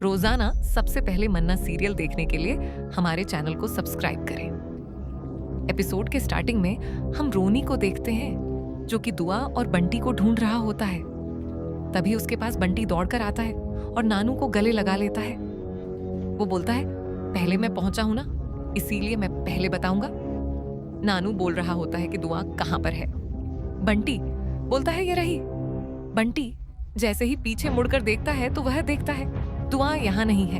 रोजाना सबसे पहले मन्ना सीरियल देखने के लिए हमारे चैनल को सब्सक्राइब करें। एपिसोड के स्टार्टिंग में हम रोनी को देखते हैं जो कि दुआ और बंटी को ढूंढ रहा होता है। तभी उसके पास बंटी दौड़कर आता है और नानू को गले लगा लेता है। वो बोलता है, पहले मैं पहुंचा हूं ना, इसीलिए मैं पहले बताऊंगा। नानू बोल रहा होता है कि दुआ कहां पर है। बंटी बोलता है, ये रही। बंटी जैसे ही पीछे मुड़कर देखता है तो वह देखता है दुआ यहाँ नहीं है।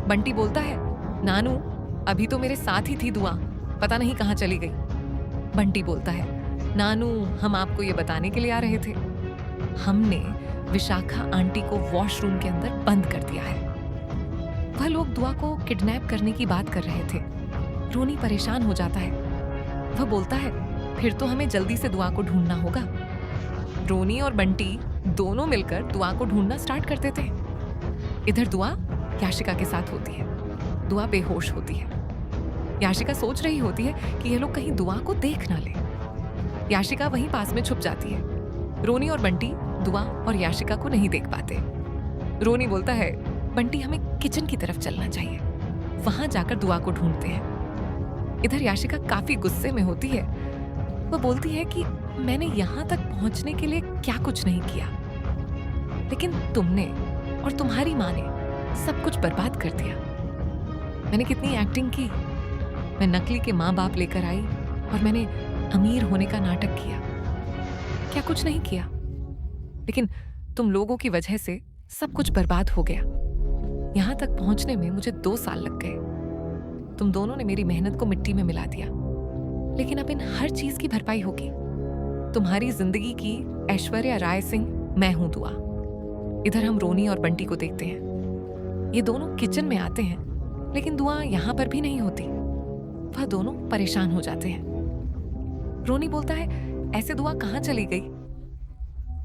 बंटी बोलता है, नानू अभी तो मेरे साथ ही थी दुआ, पता नहीं कहाँ चली गई। बंटी बोलता है, नानू हम आपको ये बताने के लिए आ रहे थे, हमने विशाखा आंटी को वॉशरूम के अंदर बंद कर दिया है। वह लोग दुआ को किडनैप करने की बात कर रहे थे। रोनी परेशान हो जाता है। वह बोलता है, फिर तो हमें जल्दी से दुआ को ढूंढना होगा। रोनी और बंटी दोनों मिलकर दुआ को ढूंढना स्टार्ट करते थे। इधर दुआ याशिका के साथ होती है। दुआ बेहोश होती है। याशिका सोच रही होती है कि ये लोग कहीं दुआ को देख ना ले। याशिका वहीं पास में छुप जाती है। रोनी और बंटी दुआ और याशिका को नहीं देख पाते। रोनी बोलता है, बंटी हमें किचन की तरफ चलना चाहिए, वहां जाकर दुआ को ढूंढते हैं। इधर याशिका काफी गुस्से में होती है। वह बोलती है कि मैंने यहां तक पहुंचने के लिए क्या कुछ नहीं किया, लेकिन तुमने और तुम्हारी माँ ने सब कुछ बर्बाद कर दिया। मैंने कितनी एक्टिंग की, मैं नकली के माँ बाप लेकर आई और मैंने अमीर होने का नाटक किया। क्या कुछ नहीं किया, लेकिन तुम लोगों की वजह से सब कुछ बर्बाद हो गया। यहां तक पहुंचने में मुझे 2 साल लग गए। तुम दोनों ने मेरी मेहनत को मिट्टी में मिला दिया, लेकिन अब इन हर चीज की भरपाई होगी। तुम्हारी जिंदगी की ऐश्वर्या राय सिंह मैं हूं दुआ। इधर हम रोनी और बंटी को देखते हैं। ये दोनों किचन में आते हैं, लेकिन दुआ यहां पर भी नहीं होती। वह दोनों परेशान हो जाते हैं। रोनी बोलता है, ऐसे दुआ कहां चली गई?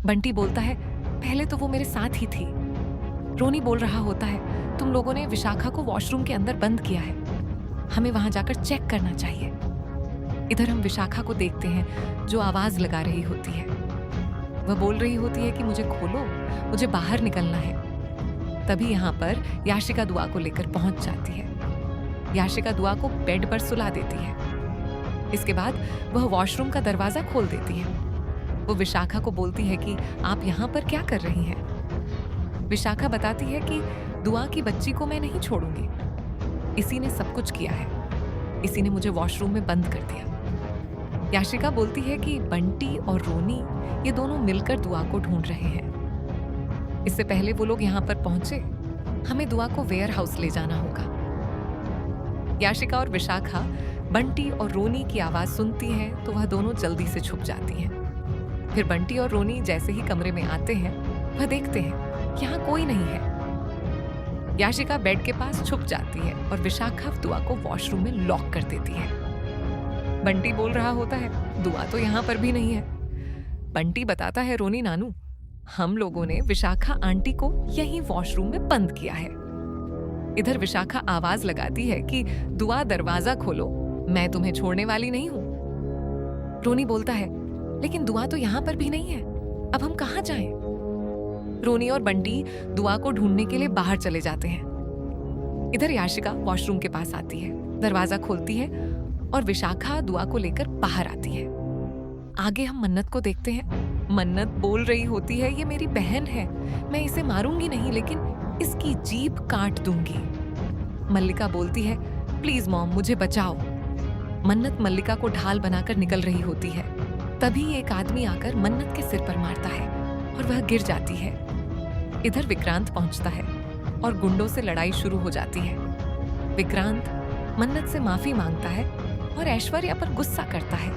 बंटी बोलता है, पहले तो वो मेरे साथ ही थी। रोनी बोल रहा होता है, तुम लोगों ने विशाखा को वॉशरूम के अंदर बंद किया है, हमें वहां जाकर चेक करना चाहिए। इधर हम विशाखा को देखते हैं जो आवाज लगा रही होती है। वह बोल रही होती है कि मुझे खोलो, मुझे बाहर निकलना है। तभी यहाँ पर याशिका दुआ को लेकर पहुंच जाती है। याशिका दुआ को बेड पर सुला देती है। इसके बाद वह वॉशरूम का दरवाजा खोल देती है। वो विशाखा को बोलती है कि आप यहाँ पर क्या कर रही हैं? विशाखा बताती है कि दुआ की बच्ची को मैं नहीं छोड़ूंगी। इसी ने सब कुछ किया है, इसी ने मुझे वॉशरूम में बंद कर दिया। याशिका बोलती है कि बंटी और रोनी ये दोनों मिलकर दुआ को ढूंढ रहे हैं। इससे पहले वो लोग यहाँ पर पहुंचे, हमें दुआ को वेयर हाउस ले जाना होगा। याशिका और विशाखा बंटी और रोनी की आवाज सुनती हैं तो वह दोनों जल्दी से छुप जाती हैं। फिर बंटी और रोनी जैसे ही कमरे में आते हैं, वह देखते हैं यहाँ कोई नहीं है। याशिका बेड के पास छुप जाती है और विशाखा दुआ को वॉशरूम में लॉक कर देती है। बंटी बोल रहा होता है, दुआ तो यहाँ पर भी नहीं है। बंटी बताता है, रोनी नानू हम लोगों ने विशाखा आंटी को यहीं वॉशरूम में बंद किया है। इधर विशाखा आवाज लगाती है कि दुआ दरवाजा खोलो, मैं तुम्हें छोड़ने वाली नहीं हूं। रोनी बोलता है, लेकिन दुआ तो यहाँ पर भी नहीं है, अब हम कहाँ जाएं? रोनी और बंटी दुआ को ढूंढने के लिए बाहर चले जाते हैं। इधर याशिका वॉशरूम के पास आती है, दरवाजा खोलती है और विशाखा दुआ को लेकर बाहर आती है। आगे हम मन्नत को देखते हैं। मन्नत बोल रही होती है, ये मेरी बहन है, मैं इसे मारूंगी नहीं, लेकिन इसकी जीभ काट दूंगी। मल्लिका बोलती है, प्लीज मॉम मुझे बचाओ। मन्नत मल्लिका को ढाल बनाकर निकल रही होती है। तभी एक आदमी आकर मन्नत के सिर पर मारता है और वह गिर जाती है। इधर विक्रांत पहुंचता है और गुंडों से लड़ाई शुरू हो जाती है। विक्रांत मन्नत से माफी मांगता है और ऐश्वर्या पर गुस्सा करता है।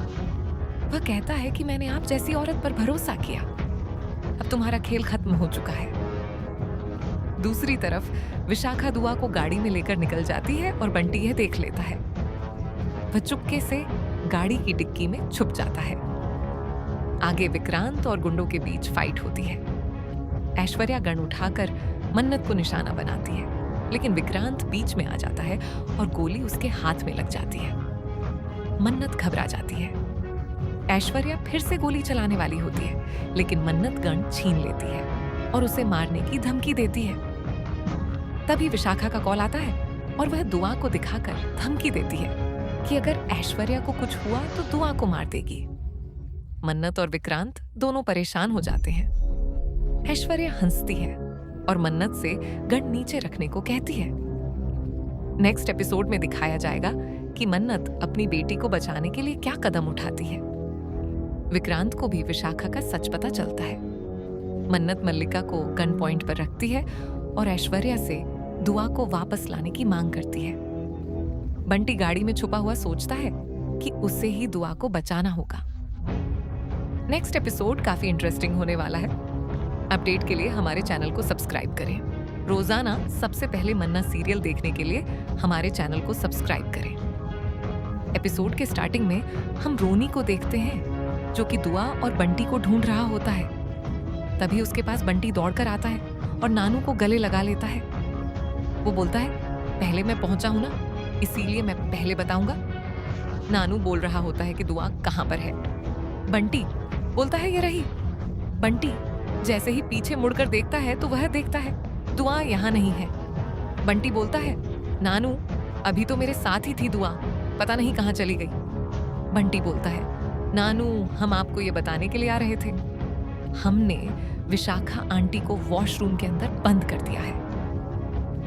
वह कहता है कि मैंने आप जैसी औरत पर भरोसा किया, अब तुम्हारा खेल खत्म हो चुका है। दूसरी तरफ विशाखा दुआ को गाड़ी में लेकर निकल जाती है और बंटी यह देख लेता है। वह चुपके से गाड़ी की डिक्की में छुप जाता है। आगे विक्रांत और गुंडों के बीच फाइट होती है। ऐश्वर्या गन उठाकर मन्नत को निशाना बनाती है, लेकिन विक्रांत बीच में आ जाता है और गोली उसके हाथ में लग जाती है। मन्नत घबरा जाती है। ऐश्वर्या फिर से गोली चलाने वाली होती है, लेकिन मन्नत गन छीन लेती है और उसे मारने की धमकी देती है। तभी विशाखा का कॉल आता है और वह दुआ को दिखाकर धमकी देती है कि अगर ऐश्वर्या को कुछ हुआ तो दुआ को मार देगी। मन्नत और विक्रांत दोनों परेशान हो जाते हैं। ऐश्वर्या हंसती है और मन्नत से गन नीचे रखने को कहती है। नेक्स्ट एपिसोड में दिखाया जाएगा कि मन्नत अपनी बेटी को बचाने के लिए क्या कदम उठाती है। विक्रांत को भी विशाखा का सच पता चलता है। मन्नत मल्लिका को गन पॉइंट पर रखती है और ऐश्वर्या से दुआ को वापस लाने की मांग करती है। बंटी गाड़ी में छुपा हुआ सोचता है कि उसे ही दुआ को बचाना होगा। नेक्स्ट एपिसोड काफी इंटरेस्टिंग होने वाला है। अपडेट के लिए हमारे चैनल को सब्सक्राइब करें। रोजाना सबसे पहले मन्ना सीरियल देखने के लिए हमारे चैनल को सब्सक्राइब करें। एपिसोड के स्टार्टिंग में हम रोनी को देखते हैं जो कि दुआ और बंटी को ढूंढ रहा होता है। तभी उसके पास बंटी दौड़कर आता है और नानू को गले लगा लेता है। वो बोलता है, पहले मैं पहुंचा हूं ना, इसीलिए मैं पहले बताऊंगा। नानू बोल रहा होता है कि दुआ कहां पर है। बंटी बोलता है, ये रही। बंटी जैसे ही पीछे मुड़कर देखता है तो वह देखता है दुआ यहाँ नहीं है। बंटी बोलता है, नानू अभी तो मेरे साथ ही थी दुआ, पता नहीं कहाँ चली गई। बंटी बोलता है, नानू हम आपको ये बताने के लिए आ रहे थे, हमने विशाखा आंटी को वॉशरूम के अंदर बंद कर दिया है।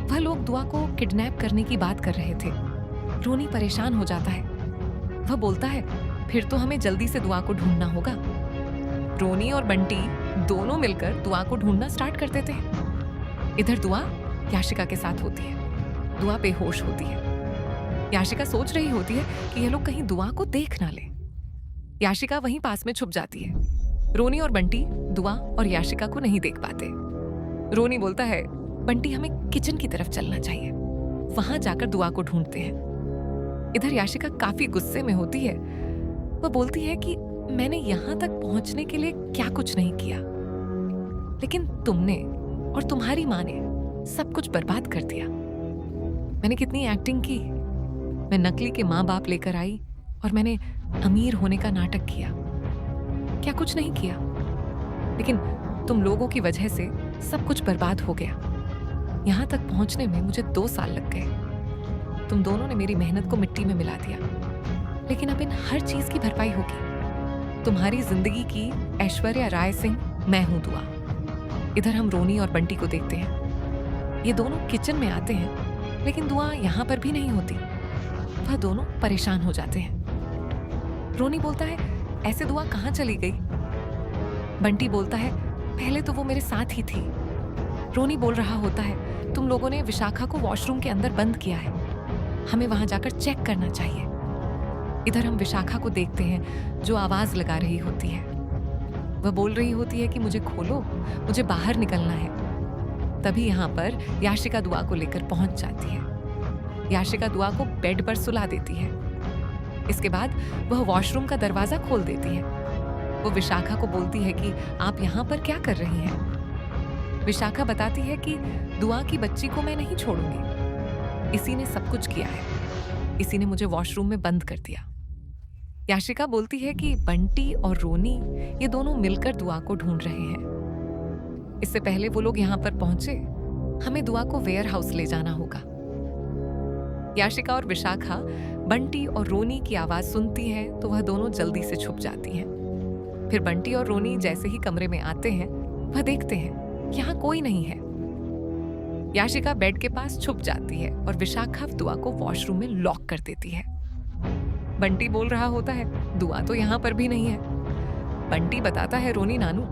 वह लोग दुआ को किडनैप करने की बात कर रहे थे। रोनी परेशान हो जाता है। वह बोलता है, फिर तो हमें जल्दी से दुआ को ढूंढना होगा। रोनी और बंटी दोनों मिलकर दुआ को ढूंढना स्टार्ट कर देते हैं। इधर दुआ याशिका के साथ होती है। दुआ बेहोश होती है। याशिका सोच रही होती है कि ये लोग कहीं दुआ को देख ना ले। याशिका वहीं पास में छुप जाती है। रोनी और बंटी दुआ और याशिका को नहीं देख पाते। रोनी बोलता है, बंटी हमें किचन की तरफ चलना चाहिए, वहां जाकर दुआ को ढूंढते हैं। इधर याशिका काफी गुस्से में होती है। वह बोलती है कि मैंने यहां तक पहुंचने के लिए क्या कुछ नहीं किया, लेकिन तुमने और तुम्हारी माँ ने सब कुछ बर्बाद कर दिया। मैंने कितनी एक्टिंग की, मैं नकली के माँ बाप लेकर आई और मैंने अमीर होने का नाटक किया। क्या कुछ नहीं किया, लेकिन तुम लोगों की वजह से सब कुछ बर्बाद हो गया। यहाँ तक पहुंचने में मुझे 2 साल लग गए। तुम दोनों ने मेरी मेहनत को मिट्टी में मिला दिया, लेकिन अब इन हर चीज की भरपाई होगी। तुम्हारी जिंदगी की ऐश्वर्या राय सिंह मैं हूं दुआ। इधर हम रोनी और बंटी को देखते हैं। ये दोनों किचन में आते हैं, लेकिन दुआ यहाँ पर भी नहीं होती। वह दोनों परेशान हो जाते हैं। रोनी बोलता है, ऐसे दुआ कहाँ चली गई? बंटी बोलता है, पहले तो वो मेरे साथ ही थी। रोनी बोल रहा होता है, तुम लोगों ने विशाखा को वॉशरूम के अंदर बंद किया है, हमें वहां जाकर चेक करना चाहिए। इधर हम विशाखा को देखते हैं जो आवाज लगा रही होती है। वह बोल रही होती है कि मुझे खोलो, मुझे बाहर निकलना है। तभी यहाँ पर याशिका दुआ को लेकर पहुंच जाती है। याशिका दुआ को बेड पर सुला देती है। इसके बाद वह वॉशरूम का दरवाजा खोल देती है। वो विशाखा को बोलती है कि आप यहाँ पर क्या कर रही हैं? विशाखा बताती है कि दुआ की बच्ची को मैं नहीं छोड़ूंगी, इसी ने सब कुछ किया है, इसी ने मुझे वॉशरूम में बंद कर दिया। याशिका बोलती है कि बंटी और रोनी ये दोनों मिलकर दुआ को ढूंढ रहे हैं। इससे पहले वो लोग यहाँ पर पहुंचे, हमें दुआ को वेयर हाउस ले जाना होगा। याशिका और विशाखा बंटी और रोनी की आवाज सुनती हैं तो वह दोनों जल्दी से छुप जाती हैं। फिर बंटी और रोनी जैसे ही कमरे में आते हैं, वह देखते हैं यहाँ कोई नहीं है। याशिका बेड के पास छुप जाती है और विशाखा दुआ को वॉशरूम में लॉक कर देती है। बंटी बोल रहा होता है, दुआ तो यहाँ पर भी नहीं है। बंटी बताता है, रोनी नानू,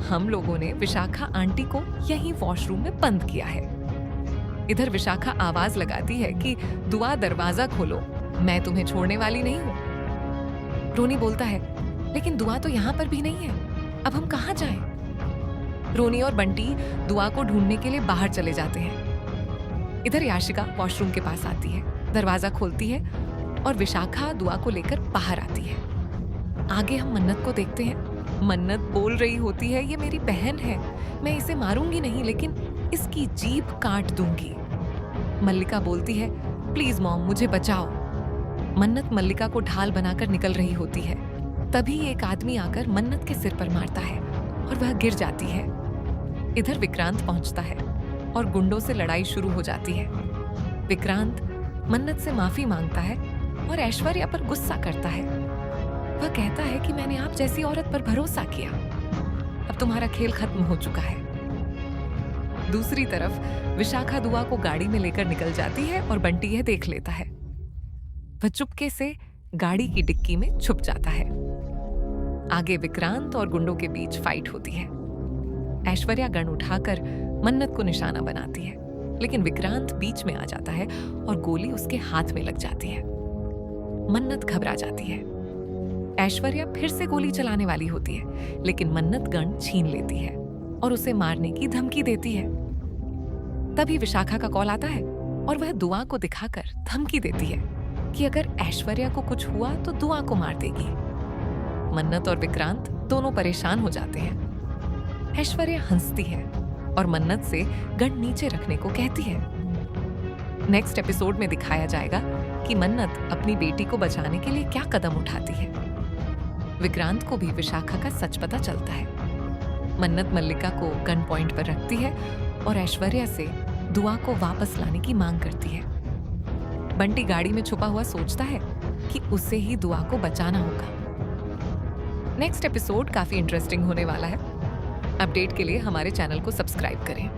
हम लोगों ने विशाखा आंटी को यहीं वॉशरूम में बंद किया है। इधर विशाखा आवाज लगाती है कि दुआ दरवाजा खोलो, मैं तुम्हें छोड़ने वाली नहीं हूँ। रोनी बोलता है, लेकिन दुआ तो यहाँ पर भी नहीं है, अब हम कहाँ जाएं? रोनी और बंटी दुआ को ढूंढने के लिए बाहर चले जाते हैं। इधर याशिका वॉशरूम के पास आती है, दरवाजा खोलती है और विशाखा दुआ को लेकर बाहर आती है। आगे हम मन्नत को देखते हैं। मन्नत बोल रही होती है, ये मेरी बहन है, मैं इसे मारूंगी नहीं, लेकिन इसकी जीभ काट दूंगी। मल्लिका बोलती है, प्लीज मॉम मुझे बचाओ। मन्नत मल्लिका को ढाल बनाकर निकल रही होती है। तभी एक आदमी आकर मन्नत के सिर पर मारता है और वह गिर जाती है। इधर विक्रांत पहुंचता है और गुंडों से लड़ाई शुरू हो जाती है। विक्रांत मन्नत से माफी मांगता है और ऐश्वर्या पर गुस्सा करता है। वह कहता है कि मैंने आप जैसी औरत पर भरोसा किया, अब तुम्हारा खेल खत्म हो चुका है। दूसरी तरफ विशाखा दुआ को गाड़ी में लेकर निकल जाती है और बंटी यह देख लेता है। वह चुपके से गाड़ी की डिक्की में छुप जाता है। आगे विक्रांत और गुंडों के बीच फाइट होती है। ऐश्वर्या गन उठाकर मन्नत को निशाना बनाती है, लेकिन विक्रांत बीच में आ जाता है और गोली उसके हाथ में लग जाती है। मन्नत घबरा जाती है। ऐश्वर्या फिर से गोली चलाने वाली होती है, लेकिन मन्नत गन छीन लेती है और उसे मारने की धमकी देती है। तभी विशाखा का कॉल आता है और वह दुआ को दिखाकर धमकी देती है कि अगर ऐश्वर्या को कुछ हुआ तो दुआ को मार देगी। मन्नत और विक्रांत दोनों परेशान हो जाते हैं। ऐश्वर्या हंसती है और मन्नत से गन नीचे रखने को कहती है। नेक्स्ट एपिसोड में दिखाया जाएगा कि मन्नत अपनी बेटी को बचाने के लिए क्या कदम उठाती है। विक्रांत को भी विशाखा का सच पता चलता है। मन्नत मल्लिका को गन पॉइंट पर रखती है और ऐश्वर्या से दुआ को वापस लाने की मांग करती है। बंटी गाड़ी में छुपा हुआ सोचता है कि उसे ही दुआ को बचाना होगा। नेक्स्ट एपिसोड काफी इंटरेस्टिंग होने वाला है। अपडेट के लिए हमारे चैनल को सब्सक्राइब करें।